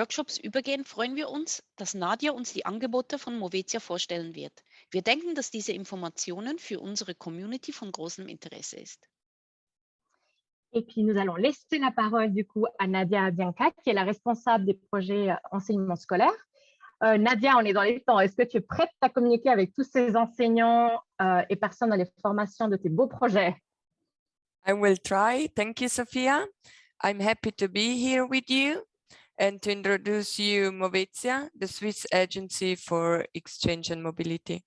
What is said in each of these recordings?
Workshops übergehen, freuen wir uns, dass Nadia uns die Angebote von Movetia vorstellen wird. Wir denken, dass diese Informationen für unsere Community von großem Interesse ist. Et puis, nous allons laisser la parole du coup à Nadia Bianca, qui est la responsable des projets enseignement scolaire. Nadia, on est dans les temps. Est-ce que tu es prête à communiquer avec tous ces enseignants et personnes dans les formations de tes beaux projets? I will try. Thank you, Sophia. I'm happy to be here with you and to introduce you Movetia, the Swiss Agency for Exchange and Mobility.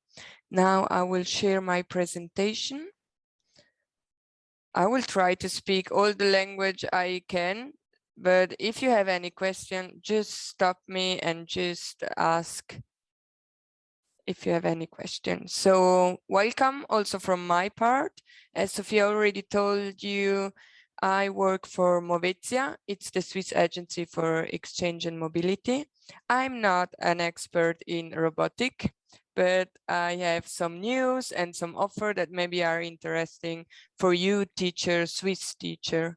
Now I will share my presentation. I will try to speak all the language I can, but if you have any question, just stop me and just ask if you have any questions. So welcome also from my part. As Sophia already told you, I work for Movetia. It's the Swiss Agency for Exchange and Mobility. I'm not an expert in robotic, but I have some news and some offer that maybe are interesting for you teacher, Swiss teacher.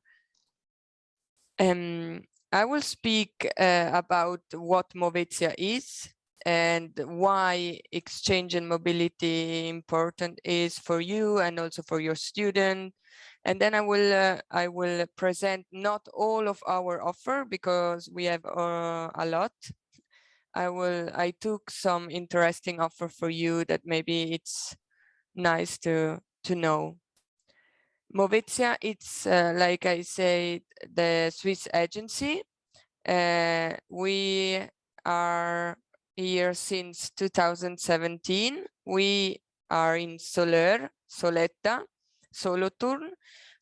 I will speak about what Movetia is and why exchange and mobility important is for you and also for your student. And then I will present not all of our offer because we have a lot. I took some interesting offer for you that maybe it's nice to know. Movetia, it's like I said, the Swiss agency. We are here since 2017. We are in Soler, Soletta, Solothurn.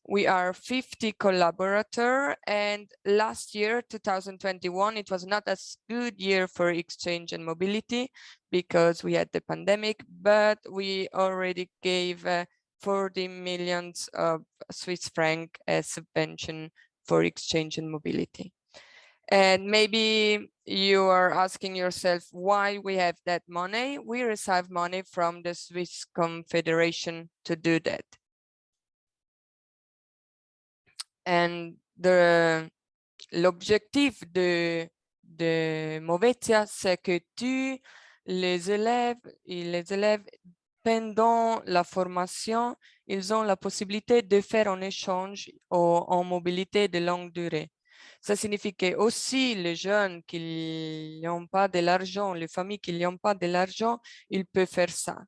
We are 50 collaborators, and last year, 2021, it was not as good year for exchange and mobility because we had the pandemic, but we already gave 40 million of Swiss franc as subvention for exchange and mobility. And maybe you are asking yourself why we have that money. We receive money from the Swiss Confederation to do that. And l'objectif de Movetia, c'est que les élèves, pendant la formation, ils ont la possibilité de faire un échange en mobilité de longue durée. Ça signifie que aussi les jeunes qui n'ont pas de l'argent, les familles qui n'ont pas de l'argent, ils peuvent faire ça.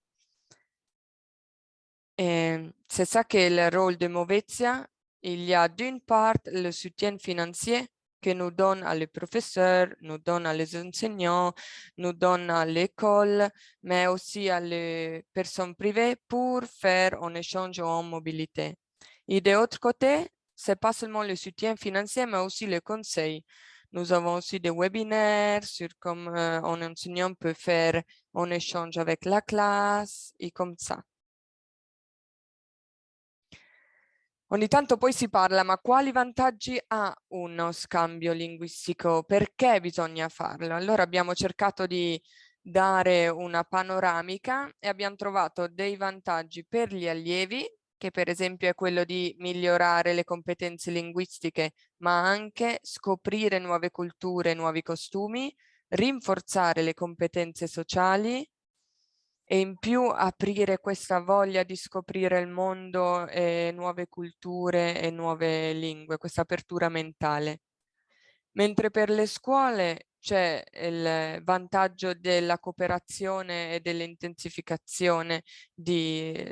C'est ça que est le rôle de Movetia. Il y a d'une part le soutien financier que nous donne à les professeurs, nous donne à les enseignants, nous donne à l'école, mais aussi à les personnes privées pour faire un échange en mobilité. Et de l'autre côté, c'est pas seulement le soutien financier, mais aussi le conseil. Nous avons aussi des webinaires sur comment un enseignant peut faire un échange avec la classe et comme ça. Ogni tanto poi si parla, ma quali vantaggi ha uno scambio linguistico? Perché bisogna farlo? Allora abbiamo cercato di dare una panoramica e abbiamo trovato dei vantaggi per gli allievi, che per esempio è quello di migliorare le competenze linguistiche, ma anche scoprire nuove culture, nuovi costumi, rinforzare le competenze sociali, e in più aprire questa voglia di scoprire il mondo e nuove culture e nuove lingue, questa apertura mentale. Mentre per le scuole c'è il vantaggio della cooperazione e dell'intensificazione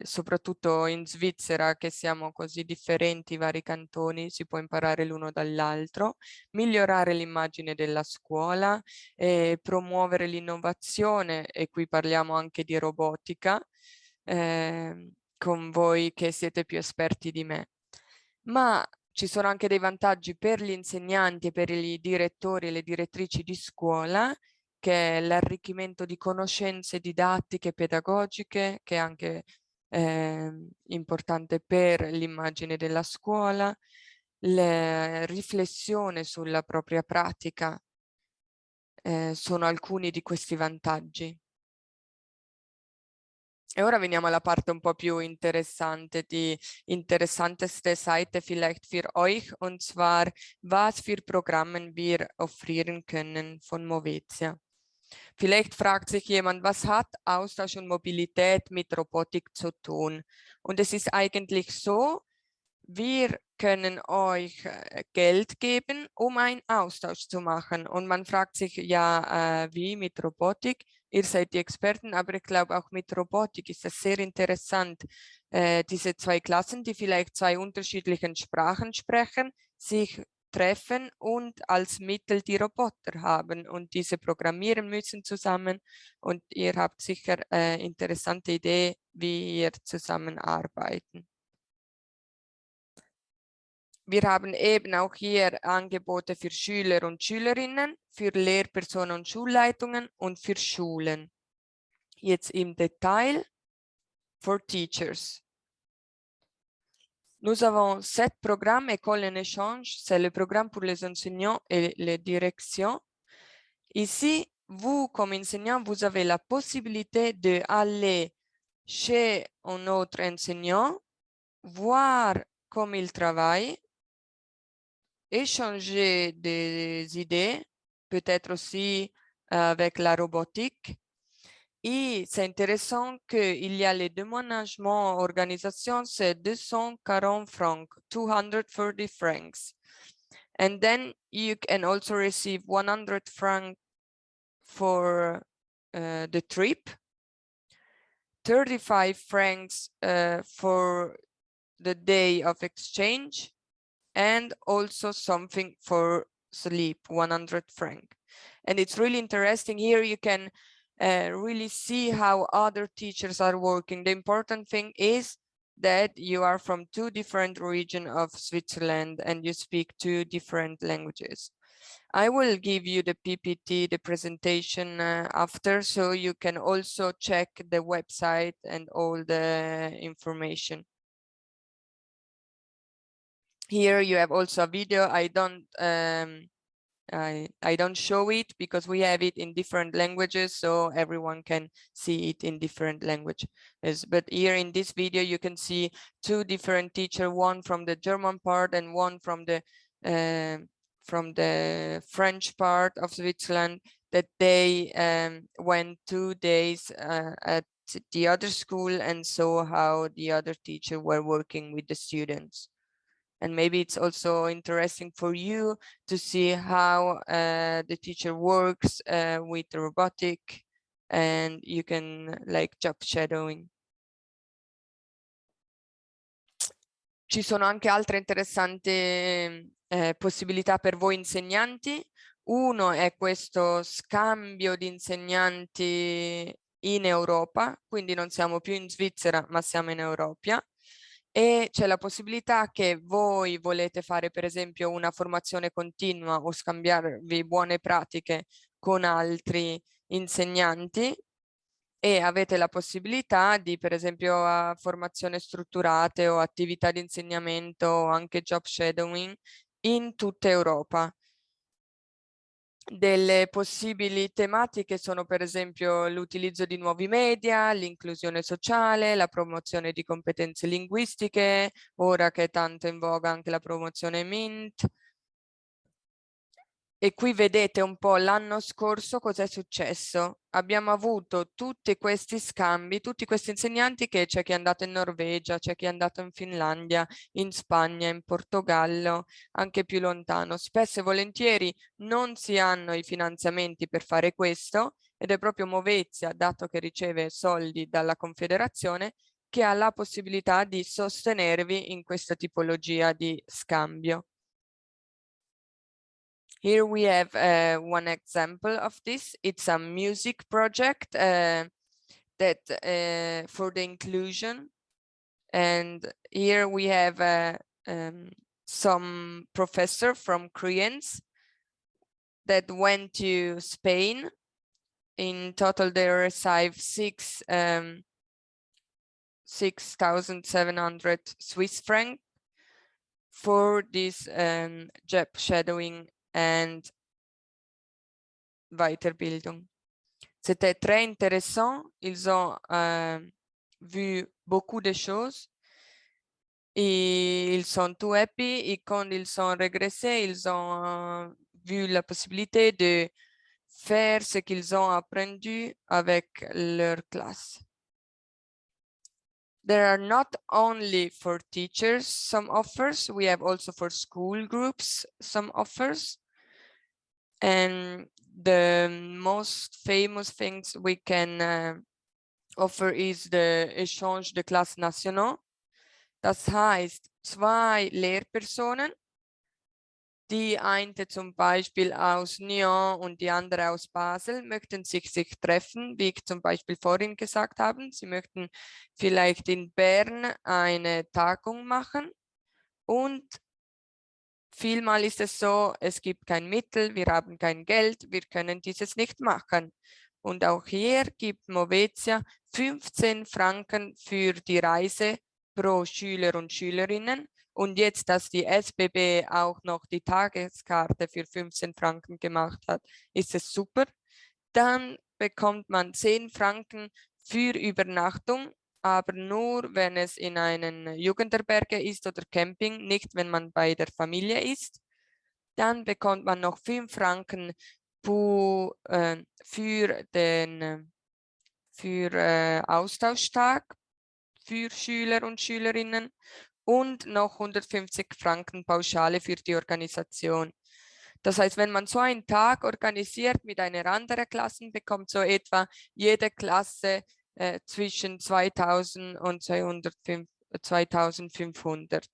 soprattutto in Svizzera, che siamo così differenti, i vari cantoni, si può imparare l'uno dall'altro, migliorare l'immagine della scuola, promuovere l'innovazione, e qui parliamo anche di robotica, con voi che siete più esperti di me. Ma ci sono anche dei vantaggi per gli insegnanti e per i direttori e le direttrici di scuola, che è l'arricchimento di conoscenze didattiche, pedagogiche, che è anche importante per l'immagine della scuola, la riflessione sulla propria pratica, sono alcuni di questi vantaggi. E ora veniamo alla parte un po' più interessante, die interessanteste Seite vielleicht für euch, und zwar, was für Programme wir offrieren können von Movetia. Vielleicht fragt sich jemand, was hat Austausch und Mobilität mit Robotik zu tun? Und es ist eigentlich so, wir können euch Geld geben, um einen Austausch zu machen. Und man fragt sich, ja, wie mit Robotik? Ihr seid die Experten, aber ich glaube auch mit Robotik ist es sehr interessant, diese zwei Klassen, die vielleicht zwei unterschiedlichen Sprachen sprechen, sich treffen und als Mittel die Roboter haben und diese programmieren müssen zusammen. Und ihr habt sicher interessante Idee, wie ihr zusammenarbeiten. Wir haben eben auch hier Angebote für Schüler und Schülerinnen, für Lehrpersonen und Schulleitungen und für Schulen. Jetzt im Detail, for teachers. Nous avons 7 programmes École en échange, c'est le programme pour les enseignants et les directions. Ici, vous, comme enseignant, vous avez la possibilité d'aller chez un autre enseignant, voir comment il travaille, échanger des idées, peut-être aussi avec la robotique. Et c'est intéressant qu'il y a les déménagements organisation, c'est 240 francs, 230 francs. And then you can also receive 100 francs for the trip, 35 francs for the day of exchange, and also something for sleep, 100 franc. And it's really interesting. Here you can really see how other teachers are working. The important thing is that you are from 2 different regions of Switzerland and you speak 2 different languages. I will give you the PPT, the presentation after, so you can also check the website and all the information. Here you have also a video. I don't show it because we have it in different languages, so everyone can see it in different languages. But here in this video, you can see 2 different teachers, one from the German part and one from the French part of Switzerland, that they went 2 days at the other school and saw how the other teachers were working with the students. And maybe it's also interesting for you to see how the teacher works with robotic, and you can like job shadowing. Ci sono anche altre interessanti possibilità per voi insegnanti. Uno è questo scambio di insegnanti in Europa, quindi non siamo più in Svizzera, ma siamo in Europa. E c'è la possibilità che voi volete fare per esempio una formazione continua o scambiarvi buone pratiche con altri insegnanti e avete la possibilità di per esempio formazione strutturate o attività di insegnamento o anche job shadowing in tutta Europa. Delle possibili tematiche sono per esempio l'utilizzo di nuovi media, l'inclusione sociale, la promozione di competenze linguistiche, ora che è tanto in voga anche la promozione MINT. E qui vedete un po' l'anno scorso cosa è successo. Abbiamo avuto tutti questi scambi, tutti questi insegnanti, che c'è chi è andato in Norvegia, c'è chi è andato in Finlandia, in Spagna, in Portogallo, anche più lontano. Spesso e volentieri non si hanno i finanziamenti per fare questo ed è proprio Movetia, dato che riceve soldi dalla Confederazione, che ha la possibilità di sostenervi in questa tipologia di scambio. Here we have one example of this. It's a music project that for the inclusion. And here we have some professor from Koreans that went to Spain. In total, they received 6,700 Swiss francs for this job shadowing and Weiterbildung. C'était très intéressant. Ils ont vu beaucoup de choses. Et ils sont tout happy et quand ils sont régressés, ils ont vu la possibilité de faire ce qu'ils ont appris avec leur classe. There are not only for teachers some offers, we have also for school groups some offers. And the most famous things we can offer is the Échange de Classes Nationaux. Das heißt, 2 Lehrpersonen, die eine zum Beispiel aus Nyon und die andere aus Basel, möchten sich treffen, wie ich zum Beispiel vorhin gesagt habe. Sie möchten vielleicht in Bern eine Tagung machen und vielmal ist es so, es gibt kein Mittel, wir haben kein Geld, wir können dieses nicht machen. Und auch hier gibt Movetia 15 Franken für die Reise pro Schüler und Schülerinnen. Und jetzt, dass die SBB auch noch die Tageskarte für 15 Franken gemacht hat, ist es super. Dann bekommt man 10 Franken für Übernachtung, aber nur, wenn es in einen Jugendherberge ist oder Camping, nicht, wenn man bei der Familie ist. Dann bekommt man noch 5 Franken für den Austauschtag für Schüler und Schülerinnen und noch 150 Franken Pauschale für die Organisation. Das heißt, wenn man so einen Tag organisiert mit einer anderen Klasse, bekommt so etwa jede Klasse zwischen 2000 und 2500.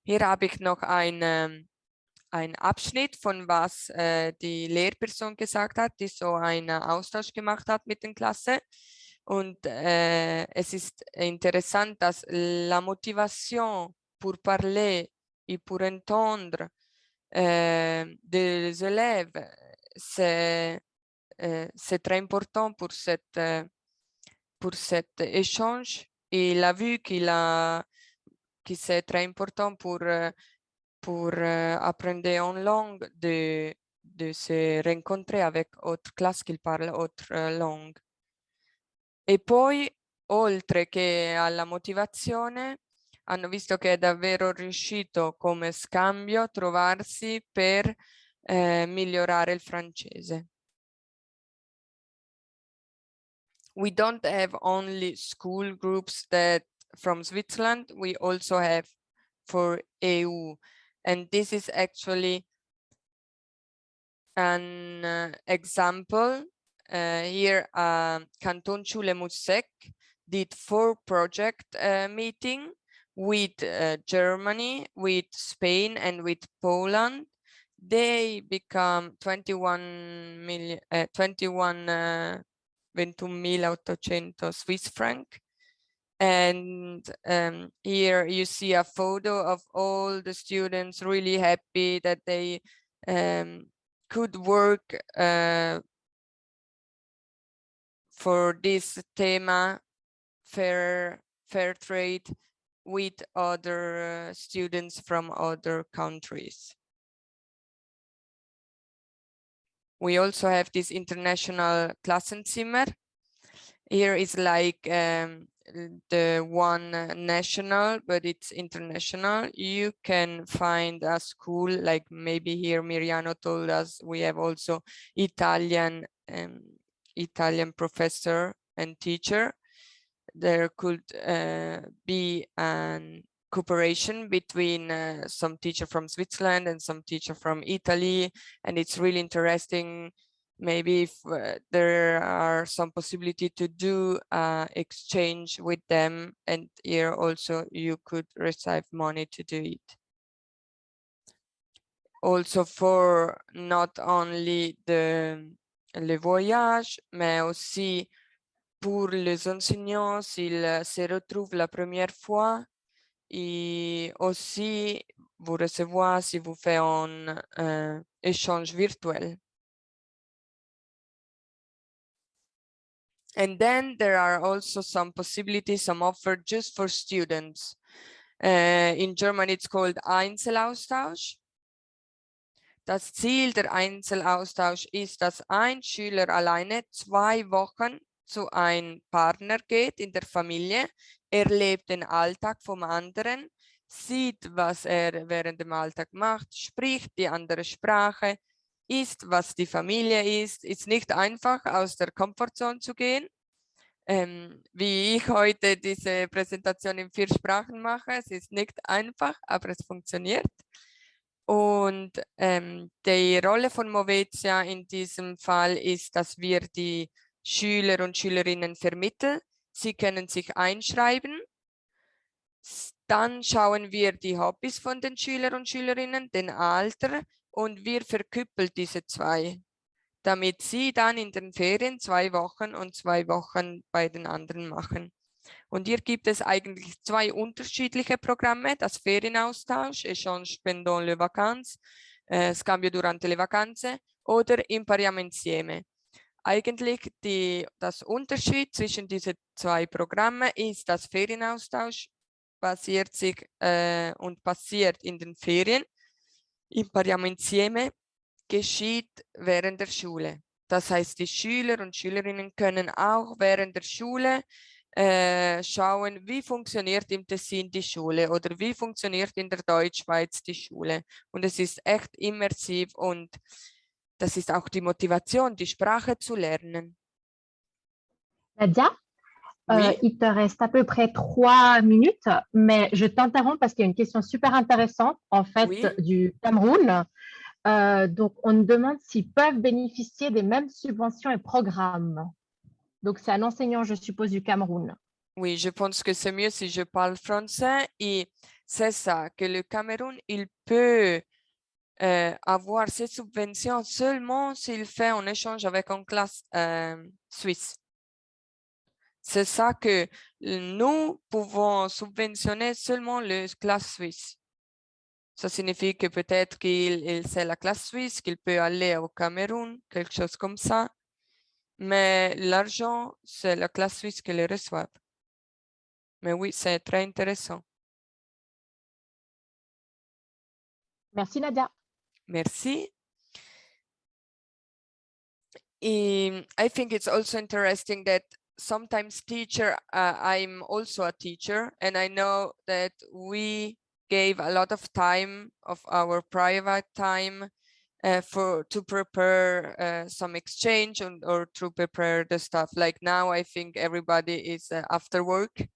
Hier habe ich noch ein Abschnitt von was die Lehrperson gesagt hat, die so einen Austausch gemacht hat mit der Klasse. Und es ist interessant, dass la motivation pour parler et pour entendre des élèves, c'est très important pour cet échange. Et il a vu que c'est très important pour apprendre une langue de se rencontrer avec autre classe qui parle autre langue. E poi, oltre che alla motivazione, hanno visto che è davvero riuscito come scambio a trovarsi per migliorare il francese. We don't have only school groups that from Switzerland, we also have for EU. And this is actually an example. Here, Canton Schule Musek did 4 project meeting with Germany, with Spain, and with Poland. They become 21.800 Swiss franc. And here you see a photo of all the students really happy that they could work for this thema, fair trade, with other students from other countries. We also have this international Klassenzimmer. Here is like the one national, but it's international. You can find a school like maybe here Miriano told us we have also Italian professor and teacher. There could be an cooperation between some teacher from Switzerland and some teacher from Italy, and it's really interesting. Maybe if there are some possibility to do exchange with them, and here also you could receive money to do it. Also for not only le voyage, mais aussi pour les enseignants s'ils se retrouvent la première fois, et aussi vous recevoir si vous faites un échange virtuel. And then there are also some possibilities, some offered just for students. In German, it's called Einzelaustausch. Das Ziel der Einzelaustausch ist, dass ein Schüler alleine 2 Wochen zu einem Partner geht in der Familie, erlebt den Alltag vom anderen, sieht, was er während dem Alltag macht, spricht die andere Sprache, isst, was die Familie isst. Ist nicht einfach, aus der Komfortzone zu gehen. Wie ich heute diese Präsentation in 4 Sprachen mache. Es ist nicht einfach, aber es funktioniert. Und die Rolle von Movetia in diesem Fall ist, dass wir die Schüler und Schülerinnen vermitteln. Sie können sich einschreiben. Dann schauen wir die Hobbys von den Schülern und Schülerinnen, den Alter, und wir verküppeln diese 2, damit sie dann in den Ferien 2 Wochen und 2 Wochen bei den anderen machen. Und hier gibt es eigentlich 2 unterschiedliche Programme, das Ferienaustausch, Échange pendant les vacances, Scambio durante le vacanze oder Impariamo insieme. Eigentlich das Unterschied zwischen diesen 2 Programmen ist, dass Ferienaustausch passiert in den Ferien. Impariamo insieme geschieht während der Schule. Das heißt, die Schüler und Schülerinnen können auch während der Schule schauen, wie funktioniert im Tessin die Schule oder wie funktioniert in der Deutschschweiz die Schule. Und es ist echt immersiv und das ist auch die Motivation, die Sprache zu lernen. Nadia, Oui. il te reste à peu près 3 minutes, mais je t'interromps parce qu'il y a une question super intéressante, en fait, Oui. du Cameroun. Donc, on nous demande s'ils peuvent bénéficier des mêmes subventions et programmes. Donc, c'est un enseignant, je suppose, du Cameroun. Oui, je pense que c'est mieux si je parle français et c'est ça, que le Cameroun, il peut avoir ces subventions seulement s'il fait un échange avec une classe suisse. C'est ça que nous pouvons subventionner seulement les classes suisses. Ça signifie que peut-être qu'il sait la classe suisse, qu'il peut aller au Cameroun, quelque chose comme ça. Mais l'argent, c'est la classe suisse qui le reçoit. Mais oui, c'est très intéressant. Merci, Nadia. Merci. I think it's also interesting that sometimes I'm also a teacher, and I know that we gave a lot of time of our private time to prepare some exchange or to prepare the stuff. Like now, I think everybody is after work.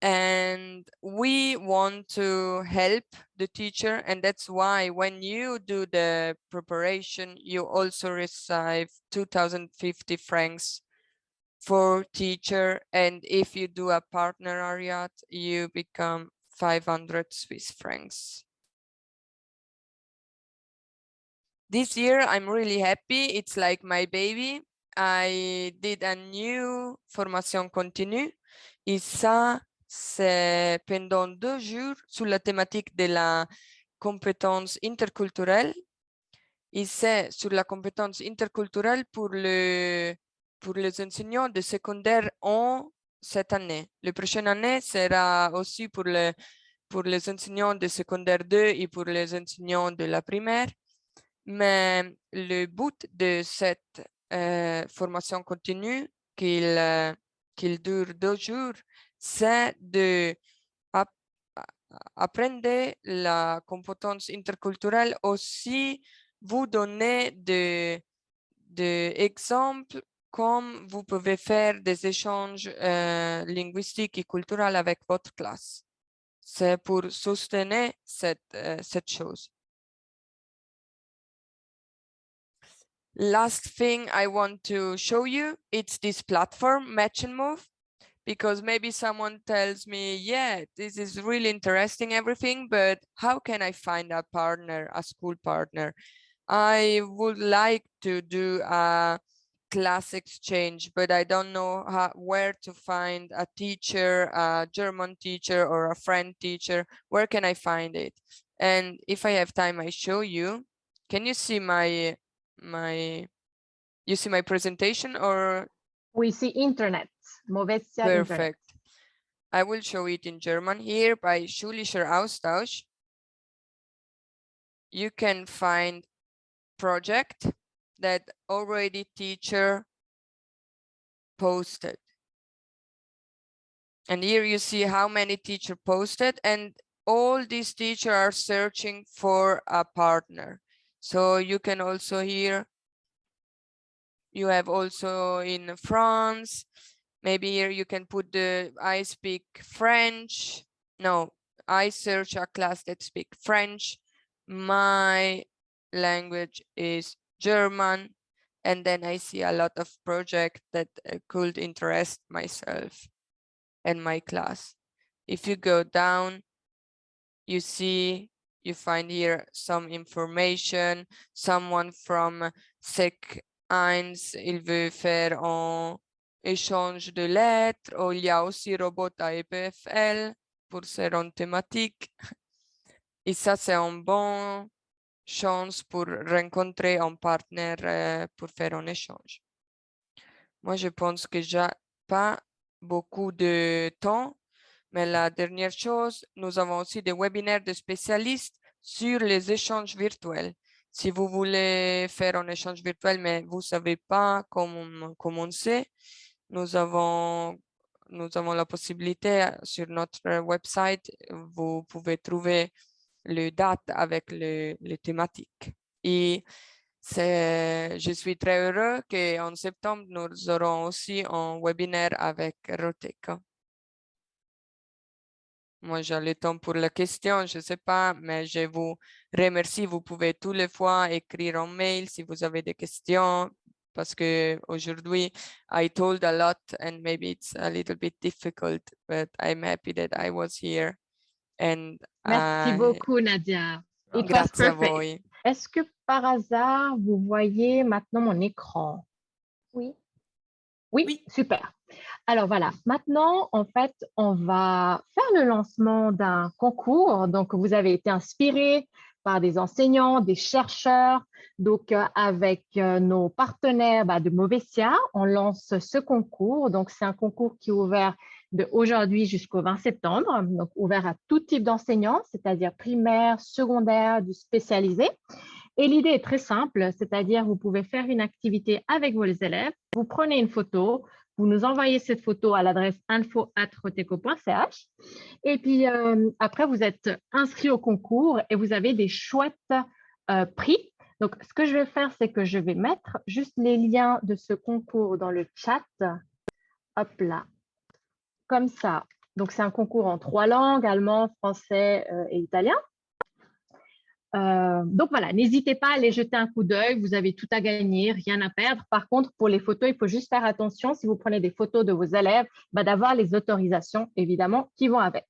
And we want to help the teacher, and that's why when you do the preparation, you also receive 2,050 francs for teacher, and if you do a partenariat, you become 500 Swiss francs. This year, I'm really happy. It's like my baby. I did a new formation continue. Et ça, c'est pendant 2 jours sur la thématique de la compétence interculturelle. Et c'est sur la compétence interculturelle pour les enseignants de secondaire en cette année. La prochaine année sera aussi pour les enseignants de secondaire 2 et pour les enseignants de la primaire. Mais le but de cette formation continue, qu'il dure 2 jours, c'est de apprendre la compétence interculturelle, aussi vous donner des exemples comme vous pouvez faire des échanges linguistiques et culturels avec votre classe. C'est pour soutenir cette chose. Last thing I want to show you, it's this platform, Match and Move, because maybe someone tells me, yeah, this is really interesting, everything, but how can I find a partner, a school partner? I would like to do a class exchange, but I don't know where to find a teacher, a German teacher or a French teacher. Where can I find it? And if I have time, I show you. Can you see my presentation or? We see internet, Movetia Perfect. Internet. I will show it in German here by Schulischer Austausch. you can find project that already teacher posted. And here you see how many teacher posted, and all these teachers are searching for a partner. So you can also here, you have also in France, maybe here you can put the I speak French. No, I search a class that speak French. My language is German. And then I see a lot of projects that could interest myself and my class. If you go down, you see, you find here some information. Someone from Sec 1, il veut faire un échange de lettres. Oh, il y a aussi Robot à EPFL pour ces rondes thématiques. Et ça, c'est une bonne chance pour rencontrer un partenaire pour faire un échange. Moi, je pense que j'ai pas beaucoup de temps, mais la dernière chose, nous avons aussi des webinaires de spécialistes sur les échanges virtuels. Si vous voulez faire un échange virtuel, mais vous ne savez pas comment commencer, nous avons la possibilité sur notre website, vous pouvez trouver les dates avec les thématiques. Et je suis très heureux qu'en septembre, nous aurons aussi un webinaire avec Roteca. Moi, j'ai le temps pour la question, je ne sais pas, mais je vous remercie. Vous pouvez tous les fois écrire un mail si vous avez des questions, parce que aujourd'hui, I told a lot and maybe it's a little bit difficult, but I'm happy that I was here. And Merci beaucoup, Nadia. It was grazie a perfect. voi. Est-ce que par hasard, vous voyez maintenant mon écran? Oui. Oui, super. Alors voilà, maintenant, en fait, on va faire le lancement d'un concours. Donc, vous avez été inspiré par des enseignants, des chercheurs. Donc, avec nos partenaires de Movesia, on lance ce concours. Donc, c'est un concours qui est ouvert de aujourd'hui jusqu'au 20 septembre, donc ouvert à tout type d'enseignants, c'est-à-dire primaire, secondaire, du spécialisé. Et l'idée est très simple, c'est-à-dire vous pouvez faire une activité avec vos élèves, vous prenez une photo, vous nous envoyez cette photo à l'adresse info@roteco.ch et puis après, vous êtes inscrit au concours et vous avez des chouettes prix. Donc, ce que je vais faire, c'est que je vais mettre juste les liens de ce concours dans le chat. Hop là, comme ça. Donc, c'est un concours en 3 langues, allemand, français et italien. Donc voilà, n'hésitez pas à aller jeter un coup d'œil, vous avez tout à gagner, rien à perdre. Par contre, pour les photos, il faut juste faire attention, si vous prenez des photos de vos élèves, d'avoir les autorisations, évidemment, qui vont avec.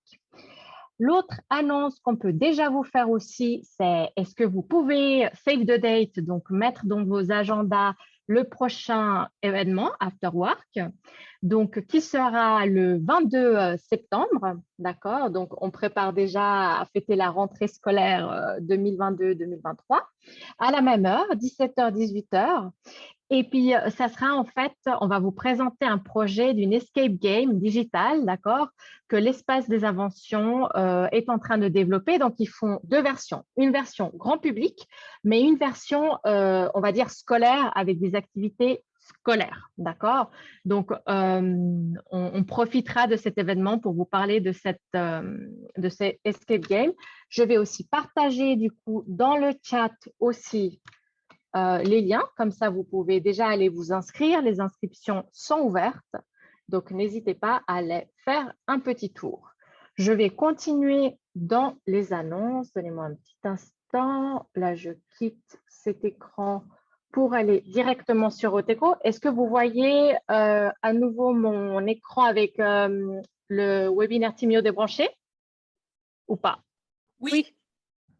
L'autre annonce qu'on peut déjà vous faire aussi, c'est est-ce que vous pouvez save the date, donc mettre dans vos agendas le prochain événement, After Work, donc qui sera le 22 septembre, d'accord? Donc, on prépare déjà à fêter la rentrée scolaire 2022-2023 à la même heure, 17h, 18h. Et puis, ça sera en fait, on va vous présenter un projet d'une escape game digitale, d'accord, que l'Espace des Inventions est en train de développer. Donc, ils font 2 versions. Une version grand public, mais une version, on va dire, scolaire avec des activités scolaires, d'accord? Donc, on profitera de cet événement pour vous parler de cette escape game. Je vais aussi partager, du coup, dans le chat aussi les liens, comme ça vous pouvez déjà aller vous inscrire, les inscriptions sont ouvertes, donc n'hésitez pas à aller faire un petit tour. Je vais continuer dans les annonces, donnez-moi un petit instant, là je quitte cet écran pour aller directement sur Roteco. Est-ce que vous voyez à nouveau mon écran avec le webinaire Timio débranché ou pas? Oui.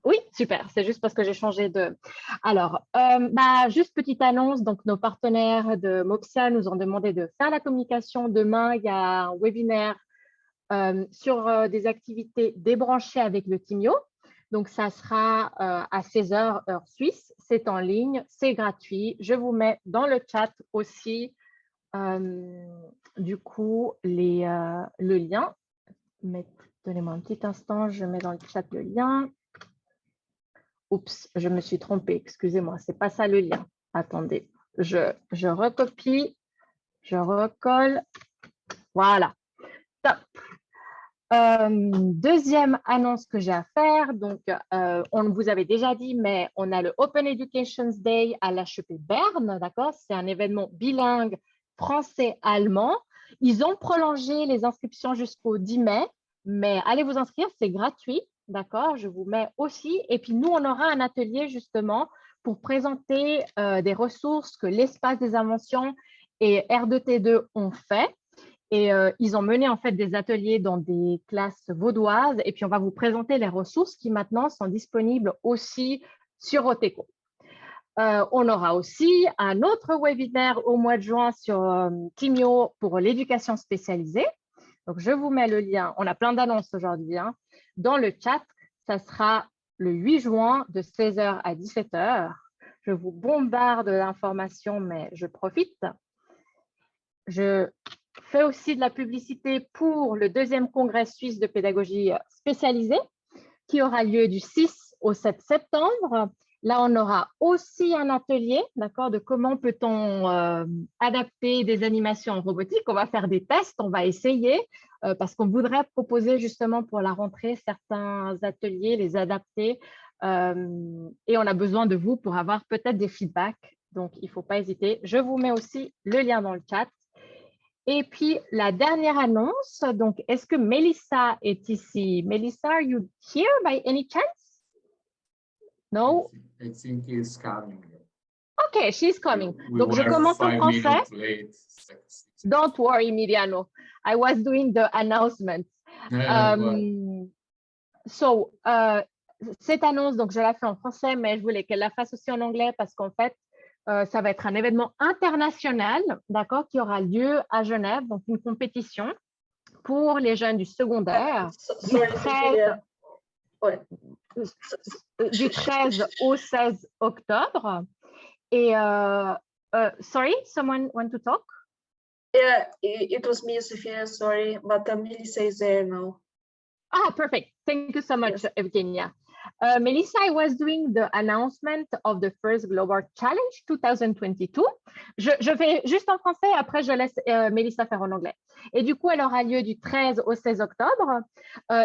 Oui, super. C'est juste parce que j'ai changé de… Alors, juste petite annonce. Donc, nos partenaires de Movesia nous ont demandé de faire la communication. Demain, il y a un webinaire sur des activités débranchées avec le Timio. Donc, ça sera à 16h, heure suisse. C'est en ligne, c'est gratuit. Je vous mets dans le chat aussi, du coup, le lien. Donnez-moi un petit instant, je mets dans le chat le lien. Oups, je me suis trompée, excusez-moi, ce n'est pas ça le lien. Attendez, je recopie, je recolle. Voilà, top. Deuxième annonce que j'ai à faire, donc on vous avait déjà dit, mais on a le Open Education Day à l'HEP Berne, d'accord? C'est un événement bilingue français-allemand. Ils ont prolongé les inscriptions jusqu'au 10 mai, mais allez vous inscrire, c'est gratuit, d'accord? Je vous mets aussi. Et puis nous, on aura un atelier justement pour présenter des ressources que l'Espace des Inventions et R2T2 ont fait. Et ils ont mené en fait des ateliers dans des classes vaudoises et puis on va vous présenter les ressources qui maintenant sont disponibles aussi sur Oteco. On aura aussi un autre webinaire au mois de juin sur Timio pour l'éducation spécialisée. Donc, je vous mets le lien. On a plein d'annonces aujourd'hui. Hein. Dans le chat, ça sera le 8 juin de 16h à 17h. Je vous bombarde d'informations, mais je profite. Je fais aussi de la publicité pour le 2e congrès suisse de pédagogie spécialisée qui aura lieu du 6 au 7 septembre. Là, on aura aussi un atelier, d'accord, de comment peut-on adapter des animations en robotique. On va faire des tests, on va essayer parce qu'on voudrait proposer justement pour la rentrée certains ateliers, les adapter et on a besoin de vous pour avoir peut-être des feedbacks. Donc, il ne faut pas hésiter. Je vous mets aussi le lien dans le chat. Et puis, la dernière annonce, donc, est-ce que Melissa est ici? Melissa, are you here by any chance? No? I think he's coming. OK, she's coming. We Donc, je were commence en 5 français. minutes late. Don't worry, Miriano. I was doing the announcement. Cette annonce, donc, je la fais en français, mais je voulais qu'elle la fasse aussi en anglais parce qu'en fait, ça va être un événement international, d'accord, qui aura lieu à Genève, donc une compétition pour les jeunes du secondaire du 13 au 16 octobre. Et, sorry, someone want to talk? Yeah, it was me, Sophia, sorry, but Melissa is there now. Ah, perfect. Thank you so much, yes. Evgenia. Melissa, I was doing the announcement of the first Global Challenge 2022. Je fais juste en français, après je laisse Melissa faire en anglais. Et du coup, elle aura lieu du 13 au 16 octobre.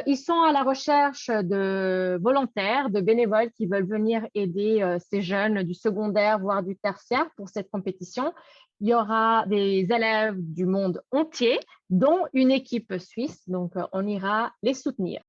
Ils sont à la recherche de volontaires, de bénévoles qui veulent venir aider ces jeunes du secondaire, voire du tertiaire pour cette compétition. Il y aura des élèves du monde entier, dont une équipe suisse. Donc, on ira les soutenir.